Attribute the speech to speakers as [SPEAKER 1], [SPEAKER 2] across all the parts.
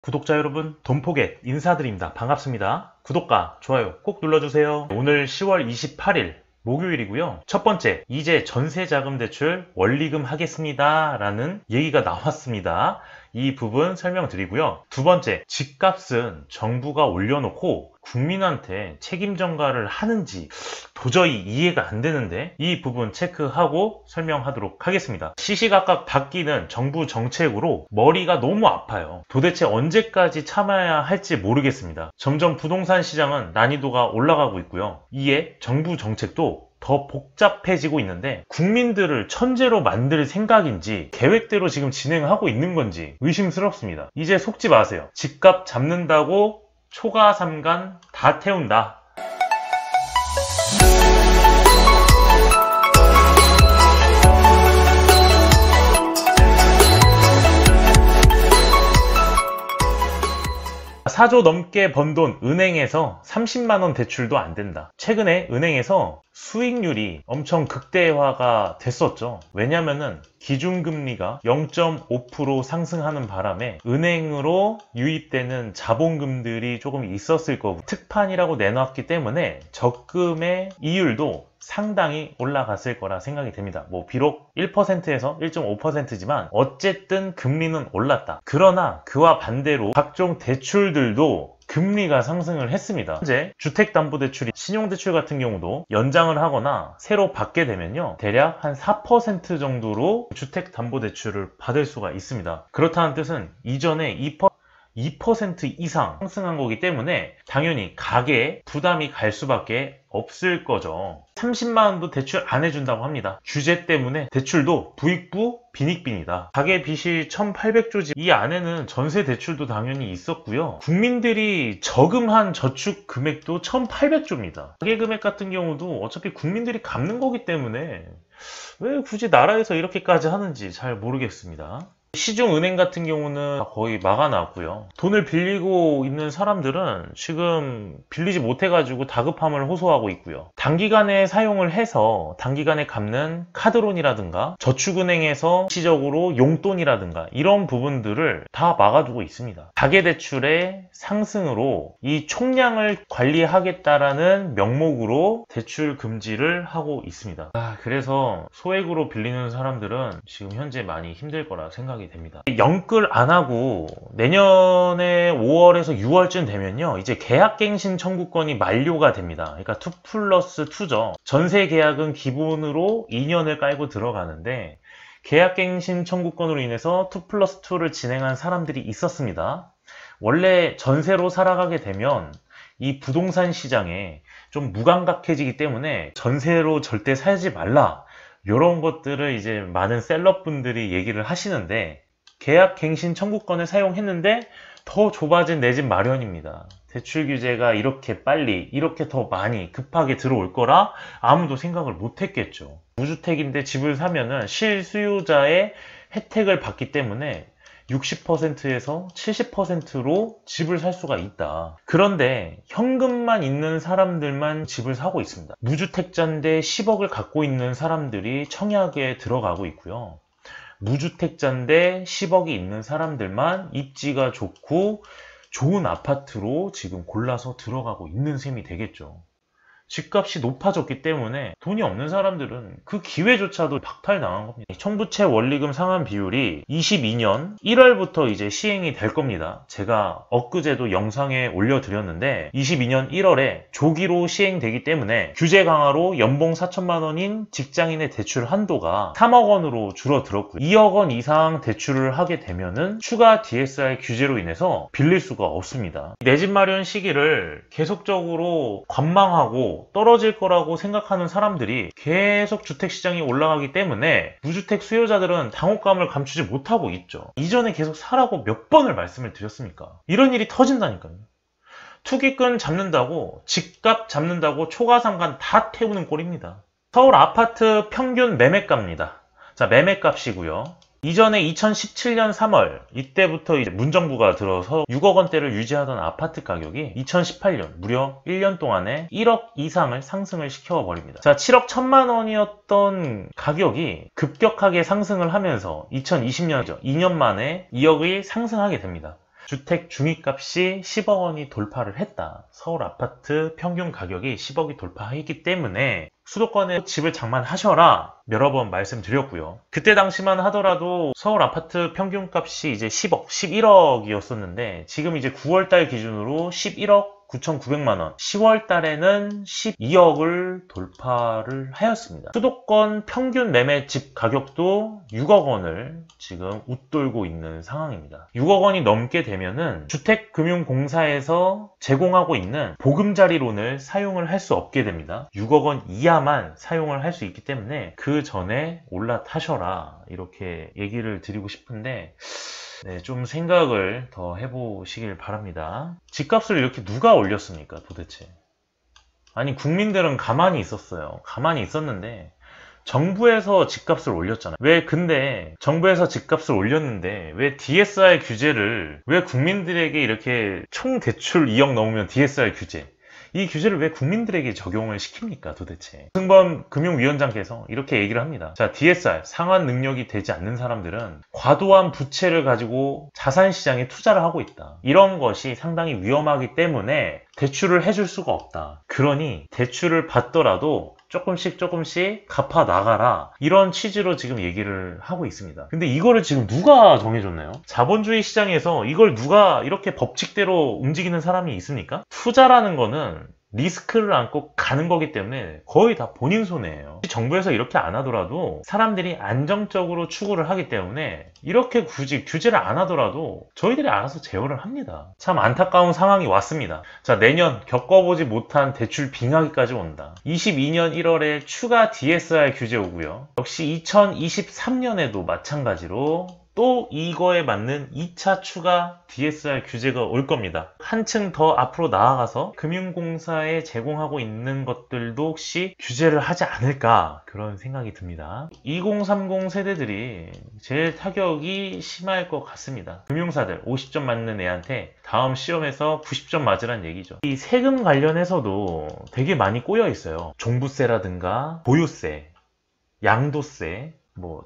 [SPEAKER 1] 구독자 여러분, 돈포겟 인사드립니다. 반갑습니다. 구독과 좋아요 꼭 눌러주세요. 오늘 10월 28일 목요일이고요. 첫 번째, 이제 전세자금 대출 원리금 하겠습니다 라는 얘기가 나왔습니다. 이 부분 설명드리고요. 두 번째, 집값은 정부가 올려놓고 국민한테 책임 전가를 하는지 도저히 이해가 안 되는데 이 부분 체크하고 설명하도록 하겠습니다. 시시각각 바뀌는 정부 정책으로 머리가 너무 아파요. 도대체 언제까지 참아야 할지 모르겠습니다. 점점 부동산 시장은 난이도가 올라가고 있고요. 이에 정부 정책도 더 복잡해지고 있는데 국민들을 천재로 만들 생각인지 계획대로 지금 진행하고 있는 건지 의심스럽습니다. 이제 속지 마세요. 집값 잡는다고 초과 3간 다 태운다. (4조) 넘게 번 돈 은행에서 30만원 대출도 안 된다. 최근에 은행에서 수익률이 엄청 극대화가 됐었죠. 왜냐면은 기준금리가 0.5% 상승하는 바람에 은행으로 유입되는 자본금들이 조금 있었을 거고 특판이라고 내놨기 때문에 적금의 이율도 상당히 올라갔을 거라 생각이 됩니다. 비록 1%에서 1.5%지만 어쨌든 금리는 올랐다. 그러나 그와 반대로 각종 대출들도 금리가 상승을 했습니다. 현재 주택담보대출이 신용대출 같은 경우도 연장을 하거나 새로 받게 되면요, 대략 한 4% 정도로 주택담보대출을 받을 수가 있습니다. 그렇다는 뜻은 이전에 2% 이상 상승한 거기 때문에 당연히 가계에 부담이 갈 수밖에 없을 거죠. 30만원도 대출 안 해준다고 합니다. 규제 때문에 대출도 부익부 빈익빈이다. 가계 빚이 1800조지 이 안에는 전세 대출도 당연히 있었고요. 국민들이 저금한 저축 금액도 1800조입니다. 가계 금액 같은 경우도 어차피 국민들이 갚는 거기 때문에 왜 굳이 나라에서 이렇게까지 하는지 잘 모르겠습니다. 시중은행 같은 경우는 거의 막아놨고요. 돈을 빌리고 있는 사람들은 지금 빌리지 못해가지고 다급함을 호소하고 있고요. 단기간에 사용을 해서 단기간에 갚는 카드론이라든가 저축은행에서 일시적으로 용돈이라든가 이런 부분들을 다 막아두고 있습니다. 가계대출의 상승으로 이 총량을 관리하겠다라는 명목으로 대출 금지를 하고 있습니다. 그래서 소액으로 빌리는 사람들은 지금 현재 많이 힘들 거라 생각이 됩니다. 영끌 안 하고 내년에 5월에서 6월쯤 되면요, 이제 계약갱신 청구권이 만료가 됩니다. 그러니까 2+2죠. 전세 계약은 기본으로 2년을 깔고 들어가는데 계약갱신 청구권으로 인해서 2+2를 진행한 사람들이 있었습니다. 원래 전세로 살아가게 되면 이 부동산 시장에 좀 무감각해지기 때문에 전세로 절대 살지 말라, 이런 것들을 이제 많은 셀럽분들이 얘기를 하시는데 계약갱신 청구권을 사용했는데 더 좁아진 내 집 마련입니다. 대출 규제가 이렇게 빨리 이렇게 더 많이 급하게 들어올 거라 아무도 생각을 못 했겠죠. 무주택인데 집을 사면은 실수요자의 혜택을 받기 때문에 60%에서 70%로 집을 살 수가 있다. 그런데 현금만 있는 사람들만 집을 사고 있습니다. 무주택자인데 10억을 갖고 있는 사람들이 청약에 들어가고 있고요. 무주택자인데 10억이 있는 사람들만 입지가 좋고 좋은 아파트로 지금 골라서 들어가고 있는 셈이 되겠죠. 집값이 높아졌기 때문에 돈이 없는 사람들은 그 기회조차도 박탈당한 겁니다. 청부채 원리금 상환 비율이 22년 1월부터 이제 시행이 될 겁니다. 제가 엊그제도 영상에 올려드렸는데 22년 1월에 조기로 시행되기 때문에 규제 강화로 연봉 4천만 원인 직장인의 대출 한도가 3억 원으로 줄어들었고요. 2억 원 이상 대출을 하게 되면은 추가 DSR 규제로 인해서 빌릴 수가 없습니다. 내 집 마련 시기를 계속적으로 관망하고 떨어질 거라고 생각하는 사람들이 계속 주택시장이 올라가기 때문에 무주택 수요자들은 당혹감을 감추지 못하고 있죠. 이전에 계속 사라고 몇 번을 말씀을 드렸습니까? 이런 일이 터진다니까요. 투기꾼 잡는다고 집값 잡는다고 초과상간 다 태우는 꼴입니다. 서울 아파트 평균 매매가입니다. 자, 매매값이고요. 이전에 2017년 3월 이때부터 이제 문정부가 들어서 6억 원대를 유지하던 아파트 가격이 2018년 무려 1년 동안에 1억 이상을 상승을 시켜버립니다. 자, 7억 1천만 원이었던 가격이 급격하게 상승을 하면서 2020년이죠. 2년 만에 2억이 상승하게 됩니다. 주택 중위값이 10억 원이 돌파를 했다. 서울 아파트 평균 가격이 10억이 돌파했기 때문에 수도권에 집을 장만하셔라 여러 번 말씀드렸고요. 그때 당시만 하더라도 서울 아파트 평균값이 이제 10억, 11억이었었는데 지금 이제 9월달 기준으로 11억 9,900만원, 10월 달에는 12억을 돌파를 하였습니다. 수도권 평균 매매 집 가격도 6억 원을 지금 웃돌고 있는 상황입니다. 6억 원이 넘게 되면은 주택금융공사에서 제공하고 있는 보금자리론을 사용을 할 수 없게 됩니다. 6억 원 이하만 사용을 할 수 있기 때문에 그 전에 올라타셔라 이렇게 얘기를 드리고 싶은데 네, 좀 생각을 더 해보시길 바랍니다. 집값을 이렇게 누가 올렸습니까, 도대체? 아니, 국민들은 가만히 있었어요. 가만히 있었는데 정부에서 집값을 올렸잖아요. 왜 근데 정부에서 집값을 올렸는데 왜 DSR 규제를 왜 국민들에게 이렇게 총 대출 2억 넘으면 DSR 규제 이 규제를 왜 국민들에게 적용을 시킵니까 도대체? 승범 금융위원장께서 이렇게 얘기를 합니다. 자, DSR 상환 능력이 되지 않는 사람들은 과도한 부채를 가지고 자산시장에 투자를 하고 있다. 이런 것이 상당히 위험하기 때문에 대출을 해줄 수가 없다. 그러니 대출을 받더라도 조금씩 갚아 나가라 이런 취지로 지금 얘기를 하고 있습니다. 근데 이거를 지금 누가 정해줬나요? 자본주의 시장에서 이걸 누가 이렇게 법칙대로 움직이는 사람이 있습니까? 투자라는 거는 리스크를 안고 가는 거기 때문에 거의 다 본인 손해예요. 정부에서 이렇게 안 하더라도 사람들이 안정적으로 추구를 하기 때문에 이렇게 굳이 규제를 안 하더라도 저희들이 알아서 제어를 합니다. 참 안타까운 상황이 왔습니다. 자, 내년 겪어보지 못한 대출 빙하기까지 온다. 22년 1월에 추가 DSR 규제 오고요. 역시 2023년에도 마찬가지로 또 이거에 맞는 2차 추가 DSR 규제가 올 겁니다. 한층 더 앞으로 나아가서 금융공사에 제공하고 있는 것들도 혹시 규제를 하지 않을까 그런 생각이 듭니다. 2030 세대들이 제일 타격이 심할 것 같습니다. 금융사들 50점 맞는 애한테 다음 시험에서 90점 맞으란 얘기죠. 이 세금 관련해서도 되게 많이 꼬여 있어요. 종부세라든가 보유세, 양도세,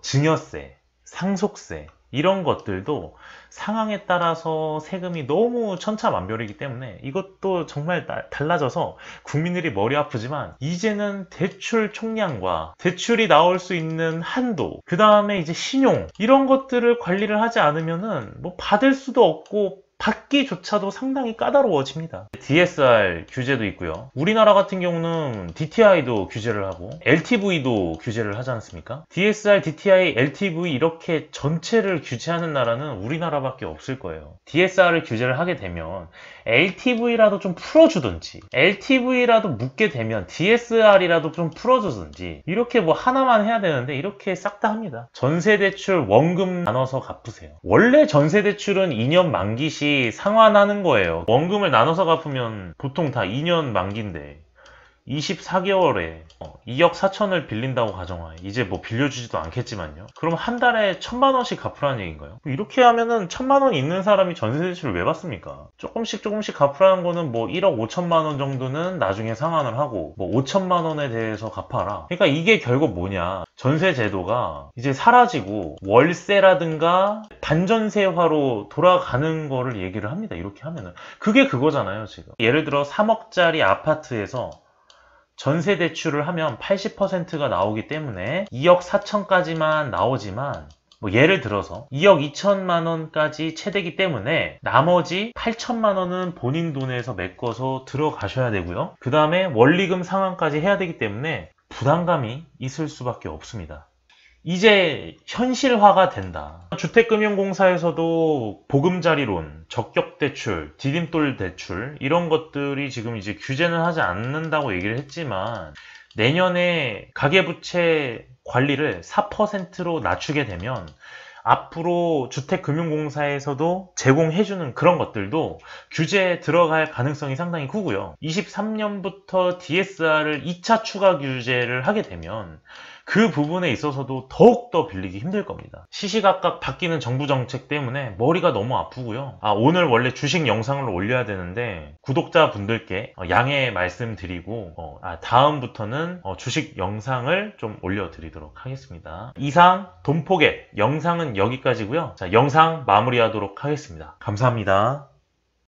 [SPEAKER 1] 증여세, 상속세 이런 것들도 상황에 따라서 세금이 너무 천차만별이기 때문에 이것도 정말 달라져서 국민들이 머리 아프지만 이제는 대출 총량과 대출이 나올 수 있는 한도 그 다음에 이제 신용 이런 것들을 관리를 하지 않으면은 받을 수도 없고 받기조차도 상당히 까다로워집니다. DSR 규제도 있고요. 우리나라 같은 경우는 DTI도 규제를 하고 LTV도 규제를 하지 않습니까? DSR, DTI, LTV 이렇게 전체를 규제하는 나라는 우리나라밖에 없을 거예요. DSR을 규제를 하게 되면 LTV라도 좀 풀어주든지 LTV라도 묻게 되면 DSR이라도 좀 풀어주든지 이렇게 하나만 해야 되는데 이렇게 싹 다 합니다. 전세대출 원금 나눠서 갚으세요. 원래 전세대출은 2년 만기 시 상환하는 거예요. 원금을 나눠서 갚으면 보통 다 2년 만기인데 24개월에 2억 4천을 빌린다고 가정하에 이제 빌려주지도 않겠지만요. 그럼 한 달에 1,000만 원씩 갚으라는 얘기인가요? 이렇게 하면은 1,000만 원 있는 사람이 전세대출을 왜 받습니까? 조금씩 갚으라는 거는 1억 5천만 원 정도는 나중에 상환을 하고 5천만 원에 대해서 갚아라. 그러니까 이게 결국 뭐냐? 전세 제도가 이제 사라지고 월세라든가 반전세화로 돌아가는 거를 얘기를 합니다. 이렇게 하면은 그게 그거잖아요. 지금 예를 들어 3억짜리 아파트에서 전세 대출을 하면 80%가 나오기 때문에 2억 4천까지만 나오지만 예를 들어서 2억 2천만 원까지 채되기 때문에 나머지 8천만 원은 본인 돈에서 메꿔서 들어가셔야 되고요. 그 다음에 원리금 상환까지 해야 되기 때문에 부담감이 있을 수밖에 없습니다. 이제 현실화가 된다. 주택금융공사에서도 보금자리론, 적격대출, 디딤돌 대출 이런 것들이 지금 이제 규제는 하지 않는다고 얘기를 했지만 내년에 가계부채 관리를 4%로 낮추게 되면 앞으로 주택금융공사에서도 제공해주는 그런 것들도 규제에 들어갈 가능성이 상당히 크고요. 23년부터 DSR을 2차 추가 규제를 하게 되면 그 부분에 있어서도 더욱더 빌리기 힘들 겁니다. 시시각각 바뀌는 정부 정책 때문에 머리가 너무 아프고요. 오늘 원래 주식 영상을 올려야 되는데 구독자분들께 양해 말씀드리고 다음부터는 주식 영상을 좀 올려드리도록 하겠습니다. 이상 돈포겟 영상은 여기까지고요. 자, 영상 마무리하도록 하겠습니다. 감사합니다.